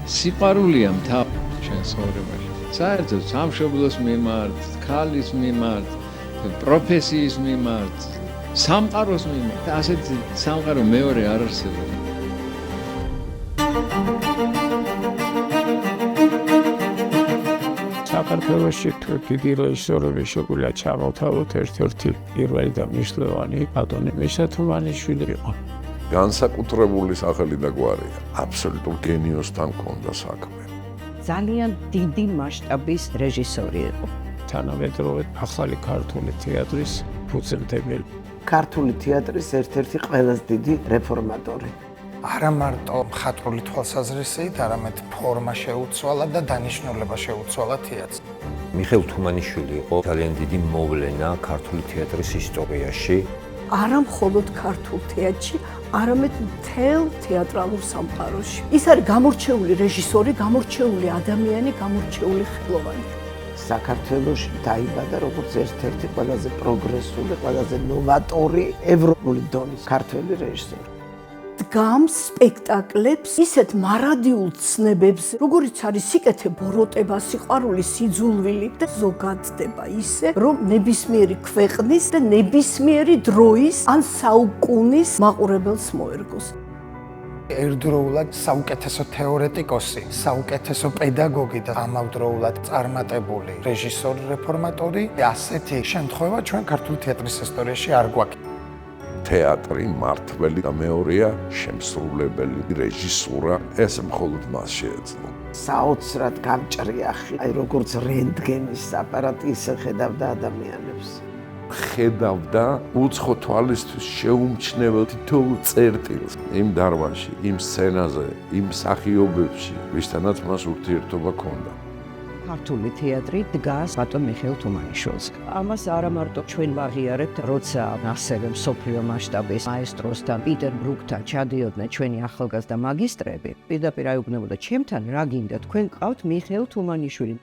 სიყვარულია მთავარ ჩვენ ცხოვრებაში. საერთოდ სამშობლოს მიმართ, ქალის მიმართ, პროფესიის მიმართ, სამყაროს მიმართ. ასეთი სამყარო მეორე არ არსებობს. საქართველოში დიდი რეჟისორები შეგვიძლია ჩამოვთავოთ ერთ-ერთი პირველი და მნიშვნელოვანი ბატონი მესათუმანიშვილი იყო. განსაკუთრებული სახელი და გვარია. აბსოლუტურ გენიოსთან ჰქონდა საქმე. ძალიან დიდი მასშტაბის რეჟისორი იყო. თანამედროვე ახალი ქართული თეატრის ფუძემდებელი. ქართული თეატრის ერთ-ერთი ყველაზე დიდი რეფორმატორი. არა მარტო მხატვრული თვალსაზრისით, არამედ ფორმა შეუცვალა და დანიშნულება შეუცვალა თეატრს. მიხეილ თუმანიშვილი იყო ძალიან დიდი მოვლენა ქართული თეატრის ისტორიაში. არა მხოლოდ ქართულ თეატრში, არამედ მთელ თეატრალურ სამყაროში. ის არის გამორჩეული რეჟისორი, გამორჩეული ადამიანი, გამორჩეული ხელოვანი. საქართველოში დაიბადა როგორც ერთ-ერთი ყველაზე პროგრესული, ყველაზე ნოვატორი ევროპული დონის ქართველი რეჟისორი. დგამს სპექტაკლებს ისეთ მარადიულ ცნებებს, როგორიც არის სიკეთე, ბოროტება, სიყვარული, სიძულვილი და ზოგადდება ისე, რომ ნებისმიერი ქვეყნის და ნებისმიერი დროის ან საუკუნის მაყურებელს მოერგოს. ერთდროულად საუკეთესო თეორეტიკოსი, საუკეთესო პედაგოგი და ამავდროულად წარმატებული რეჟისორი, რეფორმატორი, ასეთი შემთხვევა ჩვენ ქართული თეატრის ისტორიაში არ გვაქვს. თეატრი მართველი და მეორეა შემსრულებელი რეჟისურა, ეს მხოლოდ მას შეეძლო. საოცრად გამჭრიახი, აი როგორც რენტგენის აპარატი ისე ხედავდა ადამიანებს. ხედავდა უცხო თვალისთვის შეუმჩნეველ თითოეულ წერტილს იმ დარბაზში, იმ სცენაზე, იმ მსახიობებში, ვისთანაც მას ურთიერთობა ჰქონდა. ქართული თეატრი დგას ბატონ მიხეილ თუმანიშვილს. ამას არა მარტო ჩვენ ვაღიარებთ, როცა ასევე მსოფლიო მასშტაბის მაესტროსთან, პიტერ ბრუკთან ჩადიოდნენ ჩვენი ახალგაზრდა მაგისტრები. პირდაპირ აიუბნებოდა, ჩემთან რა გინდა, თქვენ ყავთ მიხეილ თუმანიშვილი.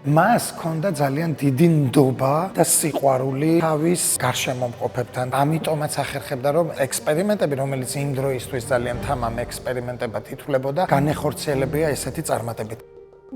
მას ჰქონდა ძალიან დიდი ნდობა და სიყვარული თავის გარშემომყოფებთან. ამიტომაც ახერხებდა, რომ ექსპერიმენტები, რომელიც იმ დროისთვის ძალიან თამამ ექსპერიმენტებად ითვლებოდა, განეხორციელებია ესეთი წარმატებით.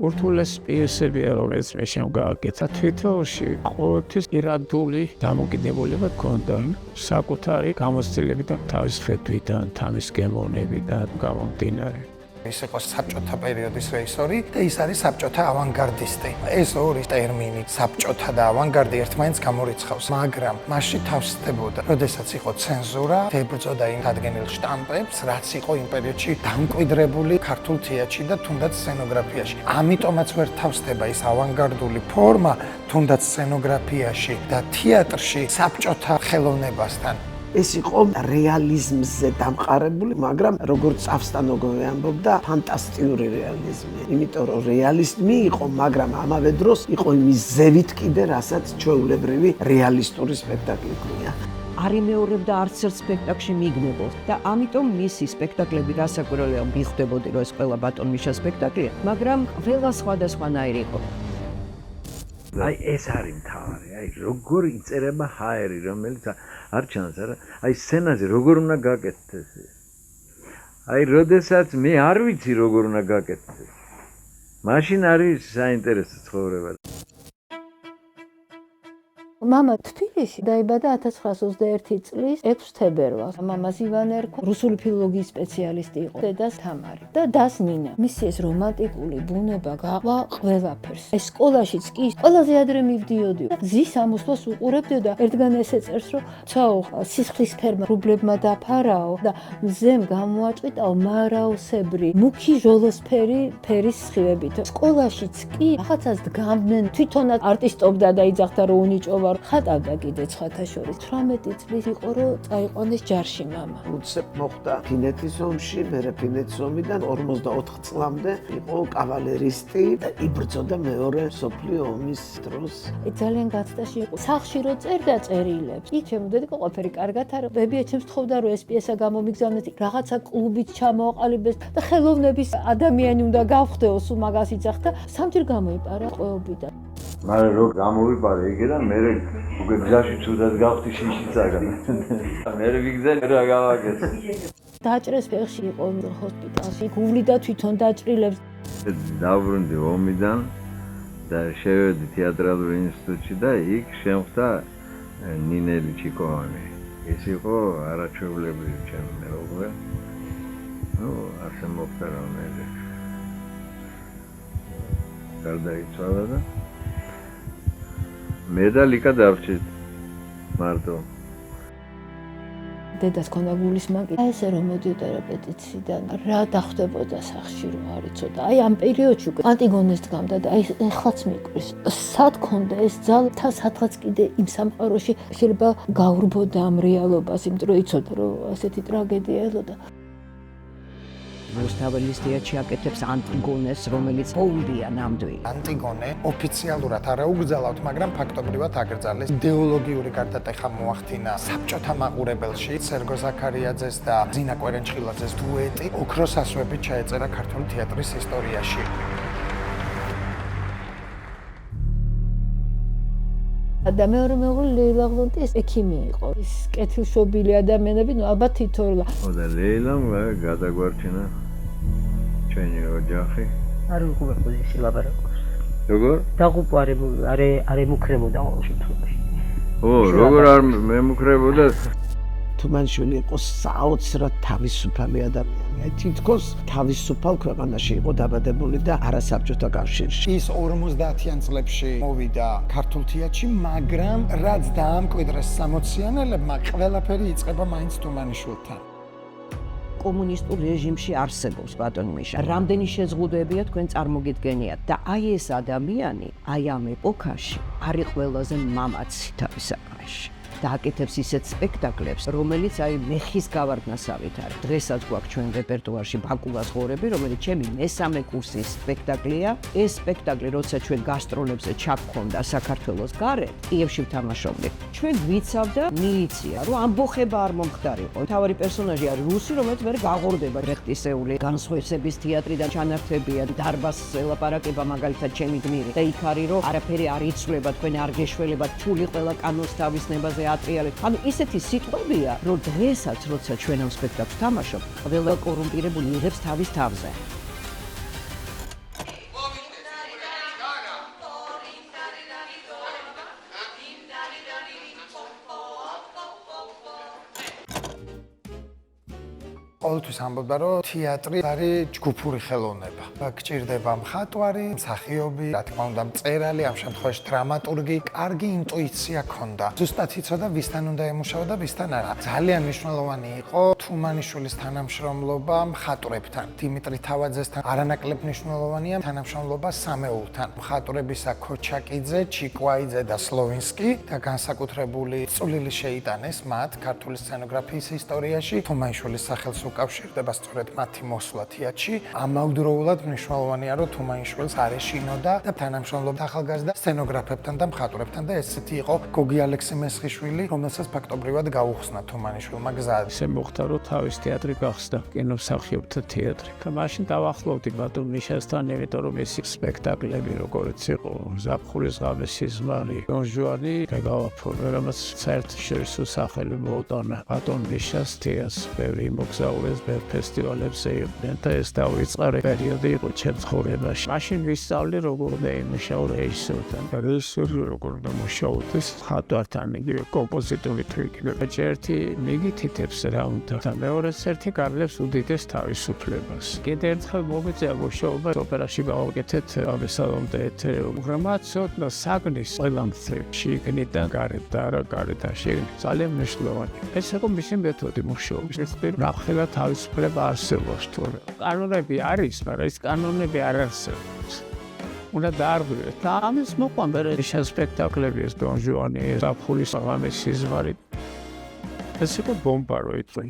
ურთულეს პიესებია, რომელიც მე შემოგაკეთა თვითონში ყოველთვის ირადული დამოკიდებულება ჰქონდა საკუთარი გამოცდილებიდან, თავის ხედვიდან, თავის გემოვნებიდან გამომდინარე. ის იყო საბჭოთა პერიოდის რეჟისორი და ის არის საბჭოთა ავანგარდისტი. ეს ორი ტერმინი, საბჭოთა და ავანგარდი ერთმანეთს გამორიცხავს, მაგრამ მასში თავსდებოდა, როდესაც იყო ცენზურა, ებრძოდა იმ დადგენილ შტამპებს, რაც იყო იმ პერიოდში დამკვიდრებული ქართულ თეატრში და თუნდაც სცენოგრაფიაში. ამიტომაც ვერ თავსდება ის ავანგარდული ფორმა, თუნდაც სცენოგრაფიაში და თეატრში საბჭოთა ხელოვნებასთან. ეს იყო რეალიზმზე დამყარებული, მაგრამ როგორც ავსტანოგოვი ამბობდა, ფანტასტიკური რეალიზმი. იმიტომ რომ რეალიზმი იყო, მაგრამ ამავე დროს იყო იმის ზევით კიდე, რასაც ჩვეულებრივი რეალისტური სპექტაკლი ქვია. არ იმეორებდა არც ერთ სპექტაკლში მიგნებოს და ამიტომ მისი სპექტაკლები რასაკვირველია მიხვდებოდი, რომ ეს ყველა ბატონ მიშა სპექტაკლია, მაგრამ ყველა სხვადასხვანაირი იყო. აი ეს არის მთავარი, აი როგორ იწერება ჰაერი, რომელიც არ ჩანს, არა? აი სცენაზე როგორ უნდა გაკეთდეს ეს? აი როდესაც მე არ ვიცი როგორ უნდა გაკეთდეს. მაშინ არის საინტერესო ცხოვრება. მამა თბილისში დაიბადა 1921 წლის 6 თებერვალს. მამას ივან ერქვა, რუსული ფილოლოგიის სპეციალისტი იყო, დედას თამარი და დას ნინა. მისი ეს რომანტიკული ბუნება გაყვა ყველაფერს. ეს სკოლაშიც კი ყველაზე ადრე მივდიოდი. ზის ამოსვლას უყურებდი და ერთგან ესე წერს, რომ ცაო სისხლის ფერმა რუბლებმა დაფარაო და მზემ გამოაწყვიტაო მარაოსებრი მუქი ჟოლოსფერი ფერის სხივებით. სკოლაშიც კი რაღაცას დგამდნენ, თვითონაც არტისტობდა და იძახდა რომ უნიჭოვა. ხატავდა კიდე სხვათა შორის. 18 წლის იყო, რომ წაიყვანეს ჯარში მამა. უცებ მოხდა ფინეთის ომში, მერე ფინეთის ომიდან 44 წლამდე იყო კავალერისტი და იბრძოდა მეორე მსოფლიო ომის დროს. ძალიან გაცდაში იყო. სახლში რო წერდა წერილებს, იქ შემოდედი ყველაფერი კარგად არა. ბებიაჩემს თხოვდა, რომ ეს პიესა გამომიგზავნეთ, რაღაცა კლუბით ჩამოაყალიბეს და ხელოვნების ადამიანი უნდა გავხდეო, სულ მაგას იძახდა. სამჯერ გამოიპარა ყეობიდან. მაგრამ რო გამოვიპარე იქიდან, მე უკვე გზაში ცუდად გავხდი შიშიც აგან. მე ვიგზავნა რა გავაკეთე. დაჭრეს ფეხში იყო ჰოსპიტალში, გუვლიდა თვითონ დაჭრილებს. დავრუნდი ომიდან და შევედი თეატრალურ ინსტიტუტში და იქ შემხვდა ნინელი ჩიკოვანი. ეს იყო არაჩვეულებრივი ჩემი მეუღლე. ასე მოხდა რამე. გარდაიცვალა და მე და ლიკა დავჭით მარტო. დედას ქონდა გულის მანკი. ესე რომ მოდიოდა რეპეტიციიდან, რა დახვდებოდა სახში რომ არ იცოდა. აი ამ პერიოდში ანტიგონეს დგამდა და აი ეხლაც მიკვრის. სად ქონდა ეს ძალა, სადღაც კიდე იმ სამყაროში შეიძლება გაურბოდა ამ რეალობას, იმიტომ რომ იცოდა რომ ასეთი ტრაგედია ელოდა. რუსთაველისტიაში აკეთებს ანტიგონეს, რომელიც ოუდია ნამდვილი. ანტიგონე ოფიციალურად არ აუგზავნოთ, მაგრამ ფაქტობრივად აკრძალეს. იდეოლოგიური გარდატეხა მოახდინა საბჭოთა მაყურებელში. სერგო ზაქარიაძეს და ზინა კვერენჩხილაძეს დუეტი ოქროს ასოებით ჩაეწერა ქართული თეატრის ისტორიაში. და მეორე მეუღლე ლეილა ღლონტი ეს ექიმი იყო. ის კეთილშობილი ადამიანები, ნუ ალბათ თითოეულა. და ლეილამ გადაგვარჩინა ჩვენი ოჯახი. არ უყურებოდი ეს ლაბარაკობს. როგორ? დაღუპვარებული, არ ემუქრებოდა ყოველ შემთხვევაში. როგორ არ მემუქრებოდა? თუმანიშვილი იყო საოცრად თავისუფალი ადამიანი. აი თითქოს თავისუფალ ქვეყანაში იყო დაბადებული და არასაბჭოთა კავშირში. ის 50-იან წლებში მოვიდა ქართულ თეატრში, მაგრამ რაც დაამკვიდრეს 60-იანელებმა, ყველაფერი იწყება მაინც თუმანიშვილთან. კომუნისტურ რეჟიმში არსებობს ბატონი მიშა. რამდენი შეზღუდვებია თქვენ წარმოგიდგენიათ და აი ეს ადამიანი, აი ამ ეპოქაში არის ყველაზე მამაცი თავის საქმეში. და აკეთებს ისეთ სპექტაკლებს, რომელიც აი მეხის გავარდნასავით არის. დღესაც გვაქვს ჩვენ რეპერტუარში ბაკულას ღორები, რომელიც ჩემი მესამე კურსის სპექტაკლია. ეს სპექტაკლი, როცა ჩვენ გასტროლებზე ჩაგქონდა საქართველოს გარეთ, კიევში ვთამაშობდი. ჩვენ გვიცავდა მილიცია, რომ ამბოხება არ მომხდარიყო. მთავარი პერსონაჟი არის რუსი, რომელიც მე გაღორდება რეხტისეული განსხვავების თეატრიდან ჩანართებია, დარბაზს ელაპარაკება მაგალითად ჩემი გმირი. და იქ არის რომ არაფერი არ იცვლება, თქვენ არ გეშველებათ, ჩული ყველა კანონს თავისნებაზე ატრიალებს. ანუ ისეთი სიტყვებია, რომ დღესაც როცა ჩვენ ამ სპექტაკლს თამაშობთ, ყველა კორუმპირებული იღებს თავის თავზე. ყოველთვის ამბობდა, რომ თეატრი არის ჯგუფური ხელოვნება. გჭირდება მხატვარი, მსახიობი, რა თქმა უნდა, მწერალი, ამ შემთხვევაში დრამატურგი, კარგი ინტუიცია ჰქონდა. ზუსტად იცოდა, ვისთან უნდა ემუშავა და ვისთან არა. ძალიან მნიშვნელოვანი იყო თუმანიშვილის თანამშრომლობა მხატვრებთან. დიმიტრი თავაძესთან არანაკლებ მნიშვნელოვანია თანამშრომლობა სამეულთან. მხატვრებისა ქოჩაკიძე, ჩიკვაიძე და სლოვინსკი და განსაკუთრებული წვლილი შეიტანეს მათ ქართული სცენოგრაფიის ისტორიაში. თუმანიშვილის სახელს უკავშირდება სწორედ მათი მოსვლა თეატრში. ამავდროულად მნიშვნელოვანია, რომ თუმანიშვილს არ ეშინოდა და თანამშრომლობდა ახალგაზრდა სცენოგრაფებთან და მხატვრებთან და ესეთი იყო გოგი ალექსი-მესხიშვილი, რომელსაც ფაქტობრივად გაუხსნა თუმანიშვილმა გზა. ისე მოხდა, რომ თავის თეატრი გახსნა კინომსახიობთა თეატრი. და მაშინ დავახლოვდი ბატონ მიშასთან, იმიტომ რომ ეს სპექტაკლები როგორც იყო ზაფხულის ღამის სიზმარი, დონ ჟუანი გავაფორმე, რომელიც საერთაშორისო სახელი მოუტანა ბატონ მიშას თეატრს. ბევრი მოგზაურეს ბევრ ფესტივალებზე იყვნენ და ეს დავიწყარე პერიოდი იყო ჩემ ცხოვრებაში. მაშინ ვისწავლე როგორ უნდა იმუშაო რეჟისორთან. რეჟისორი როგორ უნდა მუშაობდეს მხატვართან, იგივე კომპოზიტორი თუ იქნება. ერთი მიგითითებს რა უნდა და მეორეც ერთი კარლებს უდიდეს თავისუფლებას. კიდევ ერთხელ მომეწია მუშაობა ოპერაში გავაკეთეთ ამესალომდე ეთერი უბრალოდ ცოტა საგნის ყველა მცირში იქნიდან გარეთ და არა გარეთან შეგნით. ძალიან მნიშვნელოვანია. ეს იყო მისი მეთოდი მუშაობის. ნახელა თავისუფლება არსებობს თორე კანონები არის, მაგრამ ეს კანონები არ არსებობს. უნდა დაარღვიოთ და ამის მოყვა მე სპექტაკლები ეს დონ ჟუანი, ზაფხულის ღამის სიზმარი. ეს იყო ბომბა რო იწვი.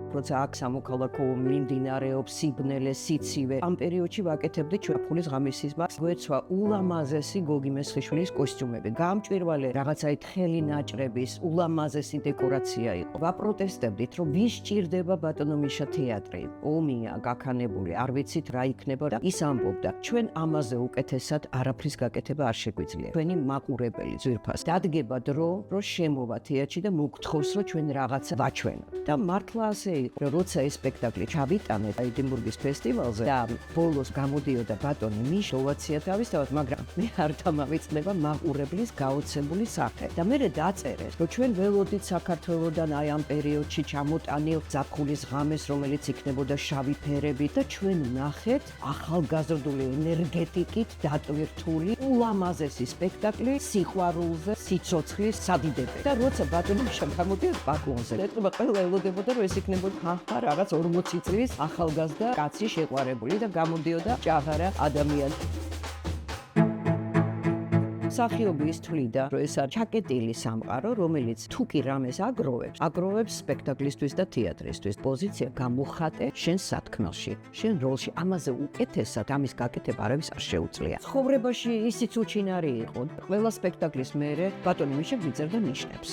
როცა აქ სამოქალაქო მიმდინარეობს სიბნელე, სიცივე. ამ პერიოდში ვაკეთებდი ზაფხულის ღამის სიზმარს. გვეცვა ულამაზესი გოგი მესხიშვილის კოსტიუმები. გამჭვირვალე რაღაცაი თხელი ნაჭრების ულამაზესი დეკორაცია იყო. ვაპროტესტებდით, რომ ვის სჭირდება ბატონო მიშა თეატრი. ომია გაქანებული, არ ვიცით რა იქნება და ის ამბობდა, ჩვენ ამაზე უკეთესად არაფრის გაკეთება არ შეგვიძლია. ჩვენი მაყურებელი ძვირფას დადგება დრო, რომ შემოვა თეატრში და მოგთხოვს, რომ ჩვენ რაღაცა ვაჩვენოთ. და მართლა ასე იყო, როცა ეს სპექტაკლი ჩავიტანეთ ედინბურგის ფესტივალზე და ბოლოს გამოდიოდა ბატონი მიშა ოვაცია თავისთავად, მაგრამ მე არ დამავიწყდება მაყურებლის გაოცებული სახე. და მე დაწერეს, რომ ჩვენ ველოდით საქართველოსდან აი ამ პერიოდში ჩამოტანილ ზაფხულის ღამეს, რომელიც იქნებოდა შავი ფერებით და ჩვენ ვნახეთ ახალგაზრდული ენერგეტიკით დატვირთული ულამაზესი სპექტაკლი სიყვარულზე, სიცოცხლის სადიდებელი. და როცა ბატონი მიშა გამოდიოდა ბაკონზე, ეტყობა ყველა ელოდებოდა, რომ ეს იქნებოდა რაღაც 40 წლის ახალგაზრდა კაცი შეყვარებული და გამოდიოდა ჭაღარა ადამიანი. მსახიობი ის თვლიდა, რომ ეს არის ჩაკეტილი სამყარო, რომელიც თუ კი რამეს აგროვებს სპექტაკლისთვის და თეატრისთვის. პოზიცია გამოხატე შენ სათქმელში, შენ როლში. ამაზე უკეთესად ამის გაკეთება არავის არ შეუძლია. ცხოვრებაში ისიც უჩინარი იყო. ყველა სპექტაკლის მერე ბატონი მიშა ვიწერდა ნიშნებს.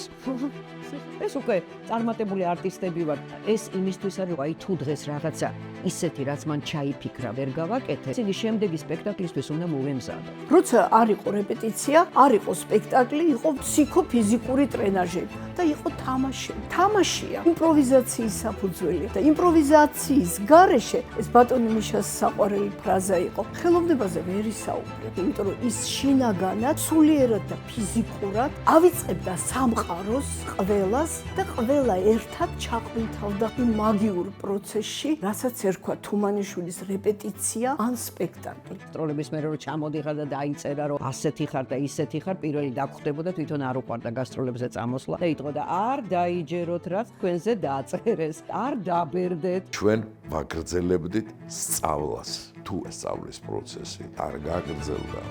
ეს უკვე წარმატებული არტისტები ვარ. ეს იმისთვის არის, რომ აი თუ დღეს რაღაცა ისეთი, რაც მან ჩაიფიქრა, ვერ გავაკეთე, ისინი შემდეგი სპექტაკლისთვის უნდა მოვემზადო. როცა არ იყო რეპეტიცია, არ იყო სპექტაკლი, იყო ფსიქო-ფიზიკური ტრენაჟები და იყო თამაში. თამაშია იმპროვიზაციის საფუძველი და იმპროვიზაციის გარეშე ეს ბატონი მიშას საყვარელი ფრაზა იყო. ხელოვნებაზე ვერ ისაუბრებ, იმიტომ რომ ის შინაგანად, სულიერად და ფიზიკურად ავიწყებდა სამყაროს ყველას და ყველა ერთად ჩაყვითავდა იმ მაგიურ პროცესში, რასაც ერქვა თუმანიშვილის რეპეტიცია ან სპექტაკლი. სტროლების მერე რომ ჩამოდიხარ და დაიწერა რომ ასეთი ხარ და ისეთი ხარ, პირველი დაგხვდებოდა, თვითონ არ უყვარდა გასტროლებზე წამოსვლა და იტყოდა არ დაიჯეროთ რაც თქვენზე დაწერეს, არ დაბერდეთ. ჩვენ ვაგრძელებდით სწავლას. თუ სწავლის პროცესი არ გაგრძელდა.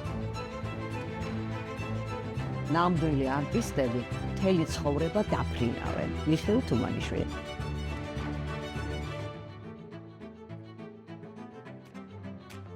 ნამდვილი არტისტები მთელი ცხოვრება დაფრინავენ. მიხეილ თუმანიშვილი.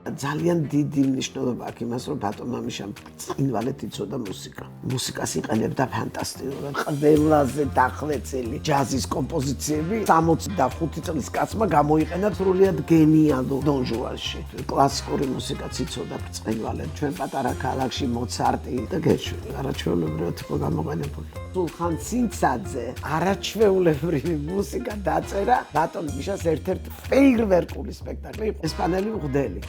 ძალიან დიდი მნიშვნელობა აქვს იმას, რომ ბატონმა მიშამ წინვალეთ იცოდა მუსიკა. მუსიკას იყენებდა ფანტასტიკურად. ყველაზე დახვეწილი ჯაზის კომპოზიციები 65 წლის კაცმა გამოიყენა სრულიად გენიალურ დონ ჟუანში. კლასიკური მუსიკაც იცოდა წინვალეთ. ჩვენ პატარა ქალაქში მოცარტი და გეშვილი. არაჩვეულებრივად იყო გამოყენებული. სულხან ცინცაძე არაჩვეულებრივი მუსიკა დაწერა ბატონ მიშას ერთ-ერთ ფეირვერკული სპექტაკლი ესპანელი მღვდელი.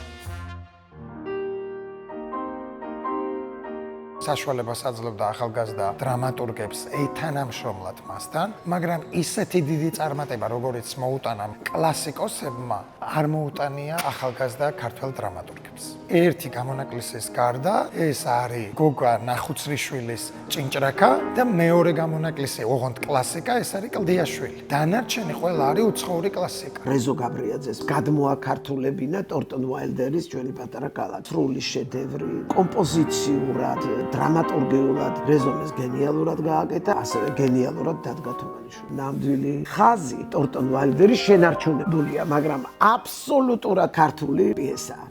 საშუალებას აძლევდა ახალგაზრდა დრამატურგებს ეთანამშრომლად მასთან, მაგრამ ისეთი დიდი წარმატება, როგორიც მოუტანა კლასიკოსებმა, არ მოუტანია ახალგაზრდა ქართველ დრამატურგებს. ერთი გამონაკლისის გარდა ეს არის გოგა ნახუცრიშვილის ჭინჭრაკა და მეორე გამონაკლისი ოღონდ კლასიკა, ეს არის კლდიაშვილი. დანარჩენი ყველა არის უცხოური კლასიკა. რეზო გაბრიაძეს გადმოაქართულებინა ტორტონ უაილდერის ჩვენი პატარა ქალაქი. სრული შედევრი, კომპოზიციურად დრამატურგიულად რეზომეს გენიალურად გააკეთა, ასევე გენიალურად დადგა თუმანიშვილი. ნამდვილი ხაზი ტორტონ უაილდერის შენარჩუნებულია, მაგრამ აბსოლუტურად ქართული პიესაა.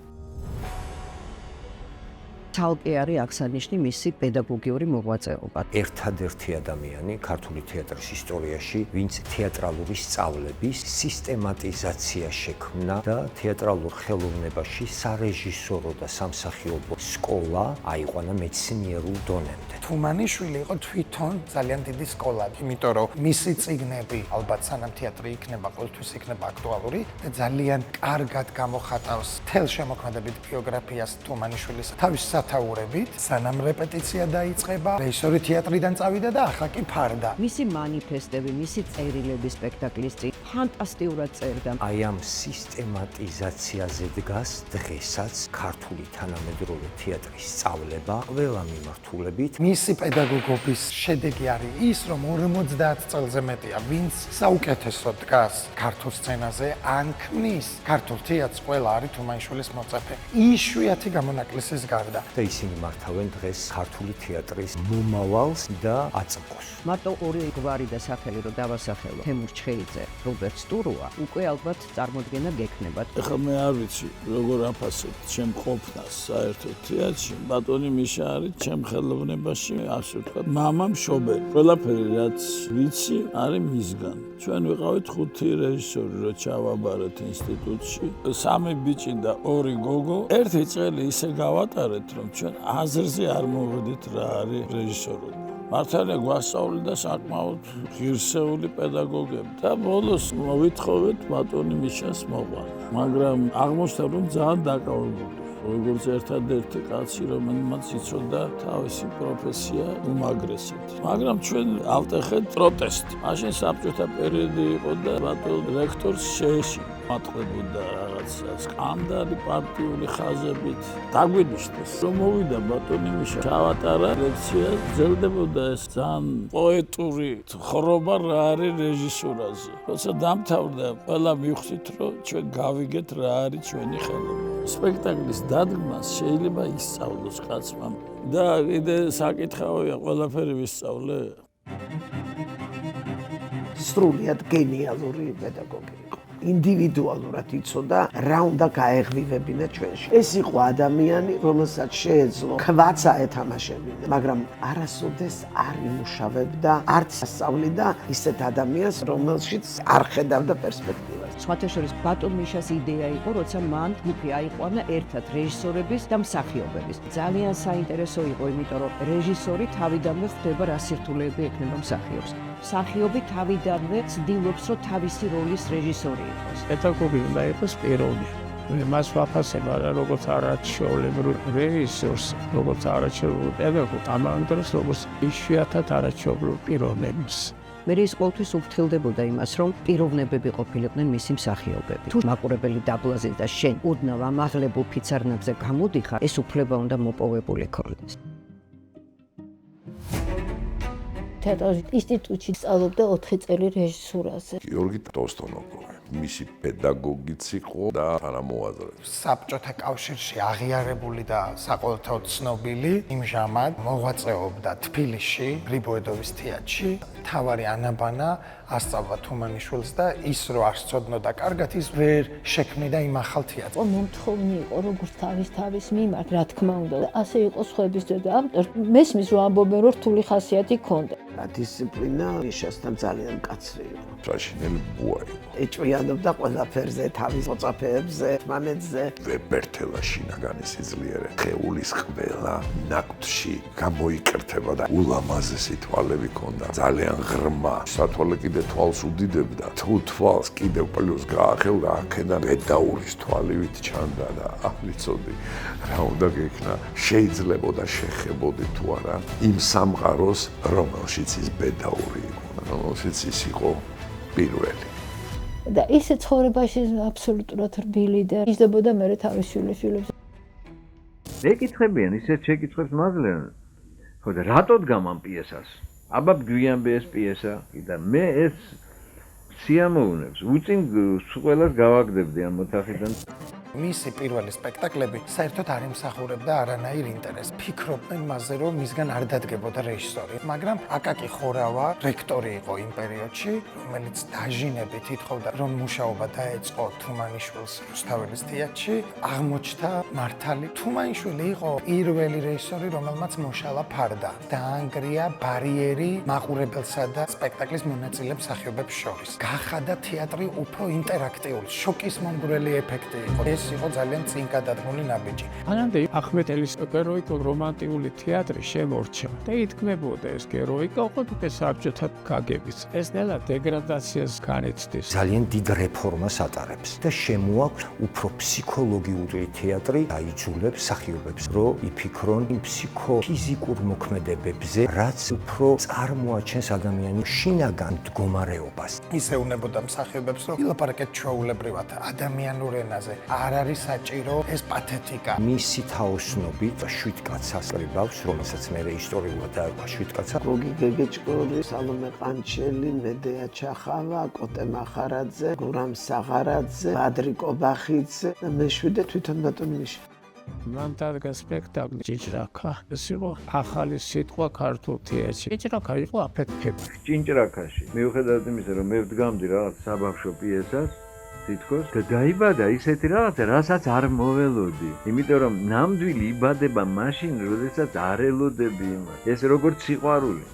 თალკი არის აღსანიშნი მისი პედაგოგიური მოღვაწეობა. ერთადერთი ადამიანი ქართული თეატრის ისტორიაში, ვინც თეატრალური სწავლების სისტემატიზაცია შექმნა და თეატრალურ ხელოვნებაში სარეჟისორო და სამსახიობო სკოლა აიყვანა მეცნიერულ დონემდე. თუმანიშვილი იყო თვითონ ძალიან დიდი სკოლა, იმიტომ რომ მისი წიგნები, ალბათ სანამ თეატრი იქნება, ყოველთვის იქნება აქტუალური და ძალიან კარგად გამოხატავს თელ შემოქმედებით ბიოგრაფიას თუმანიშვილის თავის სათაურებით, სანამ რეპეტიცია დაიწყება, რეჟისორი თეატრიდან წავიდა და ახლა კი ფარდა. მისი მანიფესტები, მისი წერილები სპექტაკლის წინ ფანტასტიკურად წერდა. აი ამ სისტემატიზაციაზე დგას დღესაც ქართული თანამედროვე თეატრის სწავლება ყველა მიმართულებით. მისი პედაგოგობის შედეგი არის ის, რომ 50 წელზე მეტია, ვინც საუკეთესო დგას ქართულ სცენაზე, ან ქმნის ქართულ თეატრს, ყველა არის თუმანიშვილის მოწაფე. იშვიათი გამონაკლისის გარდა. და ისინი მართავენ დღეს ქართული თეატრის მომავალს და აწმყოს. მარტო ორი გვარი და სახელი რომ დავასახელო, თემურ ჩხეიძე, რობერტ სტურუა, უკვე ალბათ წარმოდგენა გექნებათ. ეხლა მე არ ვიცი, როგორ აფასებ ჩემ ყოფნას საერთოდ თეატრში. ბატონი მიშა არის ჩემ ხელოვნებაში, ასე ვთქვათ, მამა მშობელი. ყველაფერი რაც ვიცი, არის მისგან. ჩვენ ვიყავით 5 რეჟისორი, რო ჩავაბარეთ ინსტიტუტში. 3 ბიჭი და 2 გოგო. ერთი წელი ისე გავატარეთ, რომ ჩვენ აზრზე არ მოვედით რა არის რეჟისორობა. მართალია გვასწავლიდა საკმაოდ ღირსეული პედაგოგები და ბოლოს მოვითხოვეთ ბატონი მიშას მოყვანა. მაგრამ აღმოჩნდა რომ ძალიან დაკავებული. როგორც ერთადერთი კაცი, რომელმაც იცოდა თავისი პროფესია უმაგრესად. მაგრამ ჩვენ ავტეხეთ პროტესტი. მაშინ საბჭოთა პერიოდი იყო და ბატონ რექტორს შეეშინა. მატყლებოდა რაღაცა სკანდალი პარტიული ხაზებით. დაგვინიშნეს, რომ მოვიდა ბატონი მიშა ჩავატარა ლექცია, ძელდებოდა ეს ძალიან პოეტური თხრობა რა არის რეჟისურაზე. როცა დამთავრდა, ყველა მივხვდით, რომ ჩვენ გავიგეთ რა არის ჩვენი ხელოვნება. სპექტაკლის დადგმას შეიძლება ისწავლოს კაცმა და კიდე საკითხავია ყველაფერი ვისწავლე. სრულიად გენიალური პედაგოგი იყო. ინდივიდუალურად იცოდა რა უნდა გაეღვივებინა ჩვენში. ეს იყო ადამიანი, რომელსაც შეეძლო ქვაცა ეთამაშებინა, მაგრამ არასოდეს არ იმუშავებდა, არც ასწავლიდა ისეთ ადამიანს, რომელშიც არ ხედავდა პერსპექტივას. სხვათა შორის ბატონ მიშას იდეა იყო, როცა მან ჯგუფი აიყვანა ერთად რეჟისორების და მსახიობების. ძალიან საინტერესო იყო, იმიტომ რომ რეჟისორი თავიდანვე ხვდება რა სირთულეები ექნება მსახიობს. მსახიობი თავიდანვე ცდილობს, რომ თავისი როლის რეჟისორი იყოს. პედაგოგი უნდა იყოს პიროვნი. მას ვაფასებ არა როგორც არაჩვეულებრივ რეჟისორს, როგორც არაჩვეულებრივ პედაგოგს, ამავე დროს როგორც იშვიათად არაჩვეულებრივ პიროვნებს. მე ის ყოველთვის უფრთხილდებოდა იმას, რომ პიროვნებები ყოფილიყვნენ მისი მსახიობები. თუ მაყურებელი დაბლაზის და შენ უდნავ ამაღლებულ ფიცარნებზე გამოდიხარ, ეს უფლება უნდა მოპოვებული ქონდეს. თეატრის ინსტიტუტში სწავლობდა 4 წელი რეჟისურაზე. გიორგი ტოსტონოკოვი, მისი პედაგოგიც იყო და თანამოაზრე. საბჭოთა კავშირში აღიარებული და საყოველთაოდ ცნობილი, იმჟამად მოღვაწეობდა თბილისში, გრიბოედოვის თეატრში. თავარი ანაბანა ასწავლა თუმანიშვილს და ის რო არ სწოდნოდა კარგად, ის ვერ შექმნიდა იმ ახალ თეატრს. მომთხოვნი იყო როგორც თავის მიმართ, რა თქმა უნდა, და ასე იყო სხვების და ამიტომ მესმის რომ ამბობენ რომ რთული ხასიათი ჰქონდა. დისციპლინა მიშასთან ძალიან მკაცრი იყო. საშინელი ბუა იყო. ეჭვიანობდა ყველაფერზე, თავის მოწაფეებზე, მამეთზე. ვებერთელა შინაგანი სიძლიერე, ხეულის ყველა ნაკვთში გამოიკრთება და ულამაზესი თვალები ჰქონდა. ძალიან ღრმა, სათვალე კიდე თვალს უდიდებდა. თუ თვალს კიდევ პლუს გაახელდა, აქედან ბედაურის თვალივით ჩანდა და აღიცოდი რა უნდა გექნა. შეიძლებოდა შეხებოდი თუ არა იმ სამყაროს, რომელშიც ის ბედაური იყო, რომელშიც ის იყო პირველი. და ისე ცხოვრებაში აბსოლუტურად რბილი და იზრდებოდა მე თავის შვილებს. ეკითხებიან ისეთ შეკითხვებს მაძლევენ. ხო და რატო დგამან პიესას? აბა გვიანბე ეს პიესა და მე ეს სიამოვნებს. უწინ ყველას გავაგდებდი ამ ოთახიდან. მისი პირველი სპექტაკლები საერთოდ არ იმსახურებდა არანაირ ინტერესს. ფიქრობდნენ მასზე, რომ მისგან არ დადგებოდა რეჟისორი. მაგრამ აკაკი ხორავა რექტორი იყო იმ პერიოდში, რომელიც დაჟინებით ითხოვდა, რომ მუშაობა დაეწყო თუმანიშვილს რუსთაველის თეატრში. აღმოჩნდა მართალი. თუმანიშვილი იყო პირველი რეჟისორი, რომელმაც მოშალა ფარდა. დაანგრია ბარიერი მაყურებელსა და სპექტაკლის მონაწილე მსახიობებს შორის. გახადა თეატრი უფრო ინტერაქტიული, შოკის მომგვრელი ეფექტი იყო. ეს იყო ძალიან წინ გადადგმული ნაბიჯი. მანამდე ახმეტელის გეროიკულ რომანტიკული თეატრი შემორჩა და ითქმებოდა ეს გეროიკა უკვე საბჭოთა გაგების. ეს ნელა დეგრადაციას განიცდის. ძალიან დიდ რეფორმას ატარებს და შემოაქვს უფრო ფსიქოლოგიური თეატრი, აიძულებს მსახიობებს, რომ იფიქრონ იმ ფსიქოფიზიკურ მოქმედებებზე, რაც უფრო წარმოაჩენს ადამიანის შინაგან მდგომარეობას. ისე უნებოდა მსახიობებს, რომ ილაპარაკეთ ჩვეულებრივად ადამიანურ ენაზე. არ არის საჭირო ეს პათეტიკა. მისი თაოსნობით 7 კაცს ასწრებავს, რომელსაც მე ისტორიულად დაერქვა 7 კაცს. გოგი გეგეჭკორი, სალომე ყანჩელი, მედეა ჩახავა, კოტე მახარაძე, გურამ საღარაძე, ადრი კობახიძე და მეშვიდე თვითონ ბატონი მიშა. მან დადგა სპექტაკლი ჭიჭრაკა. ეს იყო ახალი სიტყვა ქართულ თეატრში. ჭიჭრაკა იყო აფეთქება. ჭინჭრაკაში. მიუხედავად იმისა, რომ მე ვდგამდი რაღაც საბავშვო პიესას, თითქოს და დაიბადა ისეთი რაღაცა, რასაც არ მოველოდი. იმიტომ რომ ნამდვილი იბადება მაშინ, როდესაც არ ელოდები იმას. ეს როგორც სიყვარული.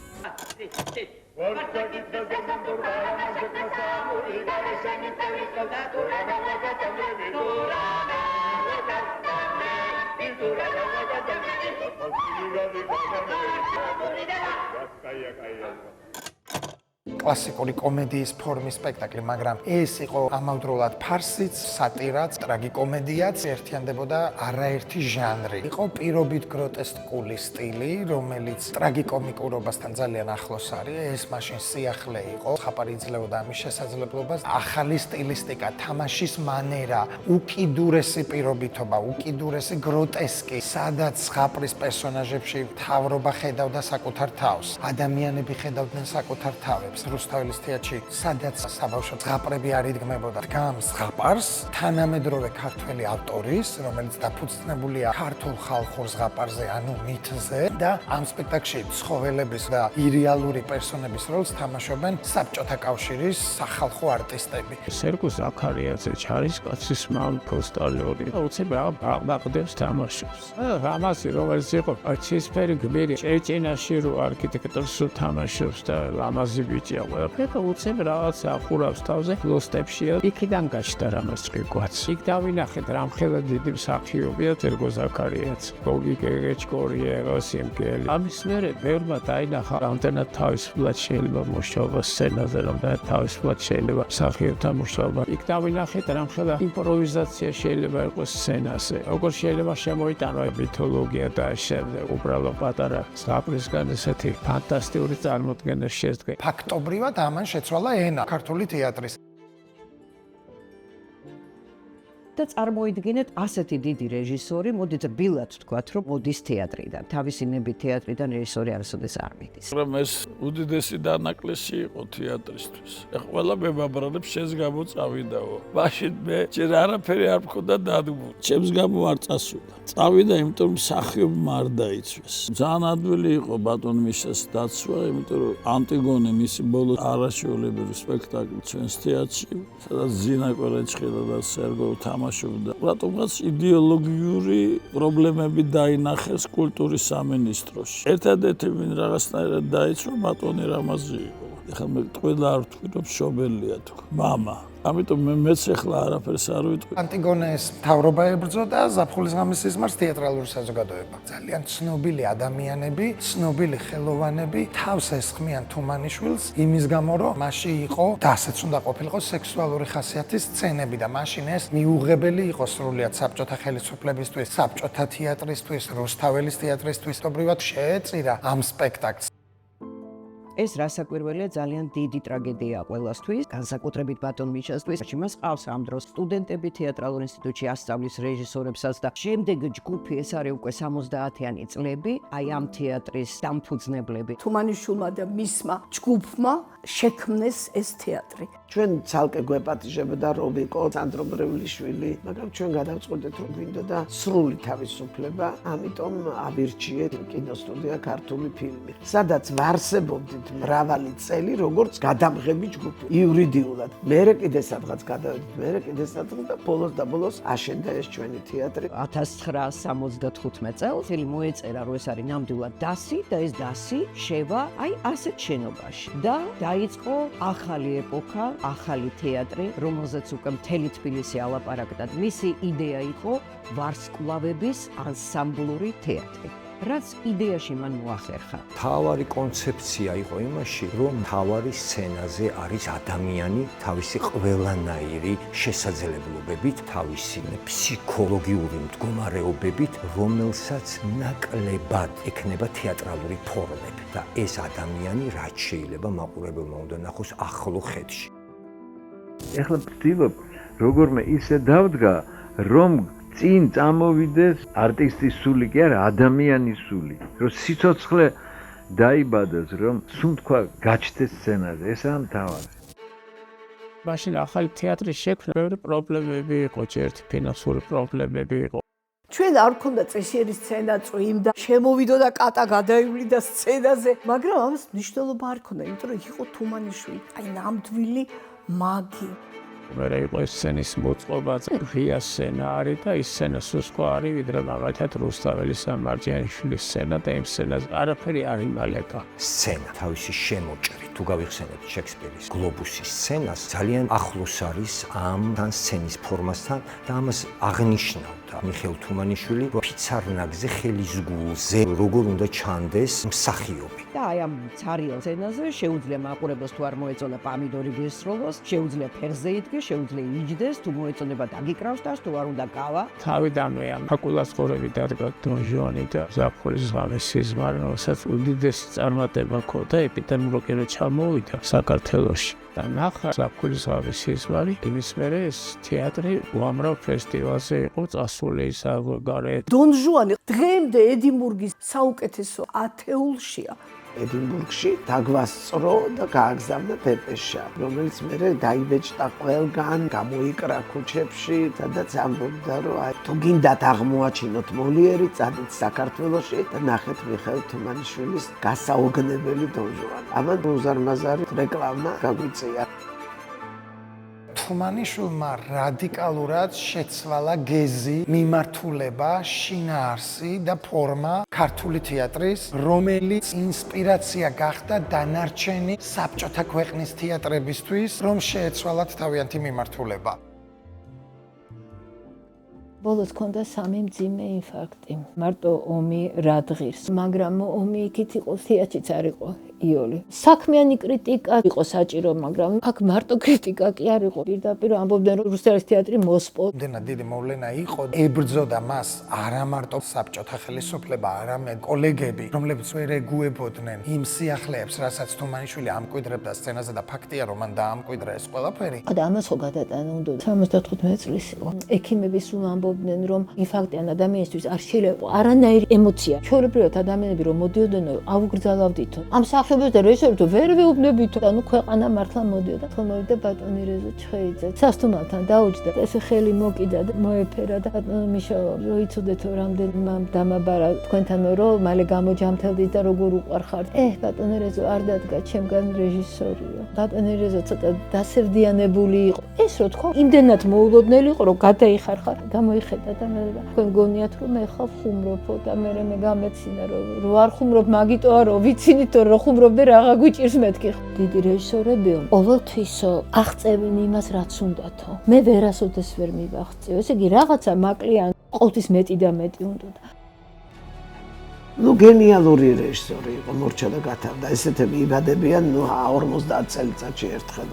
კლასიკური კომედიის ფორმის სპექტაკლი, მაგრამ ეს იყო ამავდროულად ფარსიც, სატირაც, ტრაგიკომედიაც, ერთიანდებოდა არაერთი ჟანრი. იყო პირობით გროტესკული სტილი, რომელიც ტრაგიკომიკურობასთან ძალიან ახლოს არის. ეს მაშინ სიახლე იყო, ხაპარი იძლეოდა ამის შესაძლებლობას. ახალი სტილისტიკა, თამაშის მანერა, უკიდურესი პირობითობა, უკიდურესი გროტესკი, სადაც ხაპრის პერსონაჟებში მთავრობა ხედავდა საკუთარ თავს, ადამიანები ხედავდნენ საკუთარ თავებს. რუსთაველის თეატრში, სადაც საბავშვო ზღაპრები არ იდგმებოდა, დგამს ზღაპარს, თანამედროვე ქართველი ავტორის, რომელიც დაფუძნებულია ქართულ ხალხურ ზღაპარზე, ანუ მითზე და ამ სპექტაკლში ცხოველების და ირეალური პერსონების როლს თამაშობენ საბჭოთა კავშირის სახალხო არტისტები. სერგო ზაქარიაძე ჩარისკაცის მამ პოსტალიური. უცებ ბაღდებს თამაშობს. რამაზი რომელიც იყო ცისფერი გმირი, ჭეჭინაში რო არქიტექტორს თამაშობს და ლამაზი ბიჭია. და უცებ რაღაც ახურავს თავზე ლოსტებშია. იქიდან გაჩნდა რამას წყვიგვაც. იქ დავინახეთ რამხელა დიდი მსახიობია სერგო ზაქარიაძე. გოგი გეგეჭკორია, როსიმკელი. ამის მერე ბევრმა დაინახა რამდენად თავისუფლად შეიძლება მუშაობა სცენაზე, რამდენად თავისუფლად შეიძლება მსახიობთა მუშაობა. იქ დავინახეთ რამხელა იმპროვიზაცია შეიძლება იყოს სცენაზე. როგორ შეიძლება შემოიტანო მითოლოგია და შემდეგ უბრალოდ პატარა ზღაპრისგან ესეთი ფანტასტიკური წარმოდგენა შედგა. ფაქტობრივად ამან შეცვალა ენა ქართული თეატრის. და წარმოიდგინეთ ასეთი დიდი რეჟისორი, მოდით ბილად თქვათ, რომ მოდის თეატრიდან. თავისი ნებით თეატრიდან რეჟისორი არასოდეს არ მიდის. მაგრამ ეს უდიდესი დანაკლისი იყო თეატრისთვის. ყველა მებაბრალებს შენს გამო წავიდაო. მაშინ მე ჯერ არაფერი არ მქონდა დადგმული. ჩემს გამო არ წასულა. წავიდა, იმიტომ რომ მსახიობმა არ დაიცვეს. ძალიან ადვილი იყო ბატონ მიშას დაცვა, იმიტომ რომ ანტიგონე მისი ბოლო არაჩვეულებრივი სპექტაკლი ჩვენს თეატრში, სადაც ზინა კვერეჭხელა და სერგო თამაშობდა. რატომღაც იდეოლოგიური პრობლემები დაინახეს კულტურის სამინისტროში. ერთადერთი ვინ რაღაცნაირად დაიცვა ბატონი რამაზი იყო. ეხლა მე ყველა არ ვთქვი რომ მშობელია თუ მამა. ამიტომ მეც ახლა არაფერს არ ვიტყვი. ანტიგონეს მთავრობა ებრძოდა ზაფხულის ღამის სიზმარს თეატრალური საზოგადოება. ძალიან ცნობილი ადამიანები, ცნობილი ხელოვანები თავს ესხმიან თუმანიშვილს იმის გამო, რომ მასში იყო და ასეც უნდა ყოფილიყო სექსუალური ხასიათის სცენები და მაშინ ეს მიუღებელი იყო სრულიად საბჭოთა ხელისუფლებისთვის, საბჭოთა თეატრისთვის, რუსთაველის თეატრისთვის. თობრივად შეეწირა ამ სპექტაკლს. ეს რასაკვირველია, ძალიან დიდი ტრაგედია ყველასთვის, განსაკუთრებით ბატონ მიშასთვის. მას ყავს ამ დროს სტუდენტები თეატრალურ ინსტიტუტში ასწავლის რეჟისორებსაც და შემდეგ ჯგუფი, ეს არის უკვე 70-იანი წლები, აი ამ თეატრის დამფუძნებლები. თუმანიშვილმა და მისმა ჯგუფმა შექმნეს ეს თეატრი. ჩვენ ცალკე გვეპატიჟებოდა რომ იყო სანდრომბრევლიშვილი, მაგრამ ჩვენ გადავწყვეტეთ რომ გვინდოდა სრული თავისუფლება, ამიტომ ავირჩიეთ კინოსტუდია ქართული ფილმი, სადაც ვარსებობდით მრავალი წელი როგორც გადამღები ჯგუფი იურიდიულად. მერე კიდე სადღაც გადავედით, მერე კიდე სადღაც და ბოლოს აშენდა ეს ჩვენი თეატრი. 1975 წელს ელი მოეწერა რომ ეს არის ნამდვილად დასი და ეს დასი შევა აი ასეთ შენობაში და დაიწყო ახალი ეპოქა, ახალი თეატრი, რომელზეც უკვე მთელი თბილისი ალაპარაკდა. მისი იდეა იყო ვარსკვლავების ანსამბლური თეატრი. რაც იდეაში მან მოახერხა. თავარი კონცეფცია იყო იმაში, რომ თავარი სცენაზე არის ადამიანი თავისი ყველანაირი შესაძლებლობებით, თავისი ფსიქოლოგიური მდგომარეობებით, რომელსაც ნაკლებად ექნება თეატრალური ფორმები და ეს ადამიანი რაც შეიძლება მაყურებელმა უნდა ნახოს ახლო ხედში. ეხლა ვთქვი, როგორმე ისე დავდგა, რომ წინ წამოვიდეს არტისტის სული კი არა, ადამიანის სული. რომ სიცოცხლე დაიბადოს, რომ სულ თქვა გაჩნდეს სცენაზე, ესაა მთავარი. მაშინ ახალი თეატრის შექმნა ბევრი პრობლემები იყო, ერთი ფინანსური პრობლემები იყო. ჩვენ არ გქონდა წესიერი სცენაწვი და შემოვიდოდა კატა გადაივლიდა სცენაზე, მაგრამ ამას მნიშვნელობა არ ქონდა, იმიტომ რომ იყო თუმანიშვილი, აი ნამდვილი მაგი. მერე იყო სცენის მოწყობა, ღია სცენა არის და ის სცენა სულ სხვა არის, ვიდრე მაგალითად რუსთაველის ან მარჯანიშვილის სცენა და იმ სცენაზე არაფერი არ იმალება. სცენა თავისი შემოჭრით, თუ გავიხსენებთ შექსპირის გლობუსის სცენას, ძალიან ახლოს არის ამ სცენის ფორმასთან და ამას აღნიშნავდა მიხეილ თუმანიშვილი, რომ ფიცარნაგზე ხელის გულზე როგორ უნდა ჩანდეს მსახიობი. და აი ამ ცარიელ სცენაზე შეუძლია მაყურებელს თუ არ მოეწონა პამიდორი გესროლოს, შეუძლია ფერზე იდგეს, შეუძლია იჯდეს, თუ მოეწონება დაგიკრავს და თუ არ უნდა გავა. თავიდანვე ამ აკულას ხორები დადგა დონ ჟუანი და ზაფხულის ღამეს სიზმარი, რომელსაც უდიდესი წარმატება ჰქონდა, ეპიდემიოლოგიურად ჩამოვიდა საქართველოში. და ნახა ზაფხულის ღამეს სიზმარი, იმის მერე ეს თეატრი უამრავ ფესტივალზე იყო წასული საზღვარგარეთ. დონ ჟუანი დღემდე ედინბურგის საუკეთესო ათეულშია. ედინბურგში დაგვასწრო და გააგზავნა პეპეშა, რომელიც მერე დაიბეჭდა ყველგან, გამოიკრა ქუჩებში, სადაც ამბობდა, რომ აი თუ გინდათ აღმოაჩინოთ მოლიერი, წადით საქართველოში და ნახეთ მიხეილ თუმანიშვილის გასაოგნებელი დონ ჟუანი. ამან უზარმაზარი რეკლამა გაგვიწია. თუმანიშვილმა რადიკალურად შეცვალა გეზი, მიმართულება, შინაარსი და ფორმა ქართული თეატრის, რომელიც ინსპირაცია გახდა დანარჩენი საბჭოთა ქვეყნის თეატრებისთვის, რომ შეეცვალათ თავიანთი მიმართულება. ბოლოს ქონდა 3 მძიმე ინფარქტი. მარტო ომი რა დღირს, მაგრამ ომი იქით იყო, თეატრიც არ იყო იოლი. საქმიანი კრიტიკა იყო საჭირო, მაგრამ აქ მარტო კრიტიკა კი არ იყო. პირდაპირ ამბობდნენ, რომ რუსეთის თეატრი მოსპო. ამდენად დიდი მოვლენა იყო, ებრძოდა მას არა მარტო საბჭოთა ხელისუფლება, არამედ კოლეგები, რომლებიც ვერ ეგუებოდნენ იმ სიახლეებს, რასაც თუმანიშვილი ამკვიდრებდა სცენაზე და ფაქტია, რომ მან დაამკვიდრა ეს ყველაფერი. და ამას ხო გადატანა უნდა 75 წლის იყო. ექიმები სულ ამბობდნენ, რომ ინფარქტიან ადამიანისთვის არ შეიძლება არანაირი ემოცია. ჩვეულებრივად ადამიანები რომ მოდიოდნენ, აუგრძალავდით. ამ სახეობას და რეჟისორს ვერ ვეუბნებით. ანუ ქვეყანა მართლა მოდიოდა. თორმოვიდა ბატონი რეზო ჩხეიძე. სასტუმალთან დაუჯდა, ესე ხელი მოკიდა და მოეფერა და ბატონო მიშო, რო იცოდეთო რამდენ დამაბარა თქვენთან რომ მალე გამოჯამთელდით და როგორ უყარხართ. ბატონი რეზო არ დადგა, ჩემგან რეჟისორია. ბატონი რეზო ცოტა დასევდიანებული იყო. ეს რო თქო, იმდენად მოულოდნელი იყო, რომ გადაიხარხა, გამოიხედა და მე თქვენ გონიათ რომ მე ხალ ხუმრობო და მე გამეცინა რომ არ ხუმრობ, მაგიტო არო ვიცინითო რომ ხუმრობ და რაღა გვიჭირს მეთქი. დიდი რეჟისორებიო, ყოველთვის აღწევენ იმას რაც უნდათო. მე ვერასოდეს ვერ მივაღწევ. ესე იგი რაღაცა მაკლიან, ყოველთვის მეტი და მეტი უნდოდა. ნუ გენიალური რეჟისორი იყო, მორჩა და გათავდა. ესეთები იბადებიან ნუ 50 წელიწადში ერთხელ.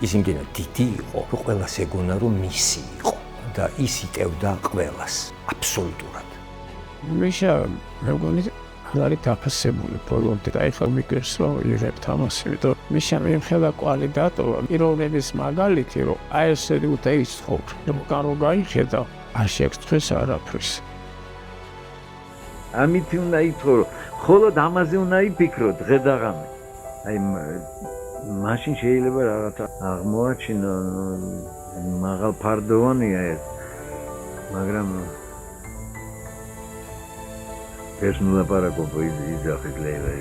ის იმდენად დიდი იყო, რომ ყველას ეგონა რომ მისი იყო და ის იტევდა ყველას, აბსოლუტურად. მიშა, მე მგონი არის დაფასებული ბოლომდე და ეხლა მიგეს რომ იღებთ ამას, იმიტომ მიშა მიხედა კვალიდატობა, პიროვნების მაგალითი, რომ აი ესე უნდა იცხოვრო, რომ გარო გაიხედა, არ შეგვწეს არაფერს. ამით უნდა ითხოვრო, ხოლოდ ამაზე უნდა იფიქრო დღე და ღამე. აი მაშინ შეიძლება რაღაცა აღმოაჩინო, მაღალ ფარდოვანია ეს, მაგრამ ეს ნუ ლაპარაკობ იძახით ლელა.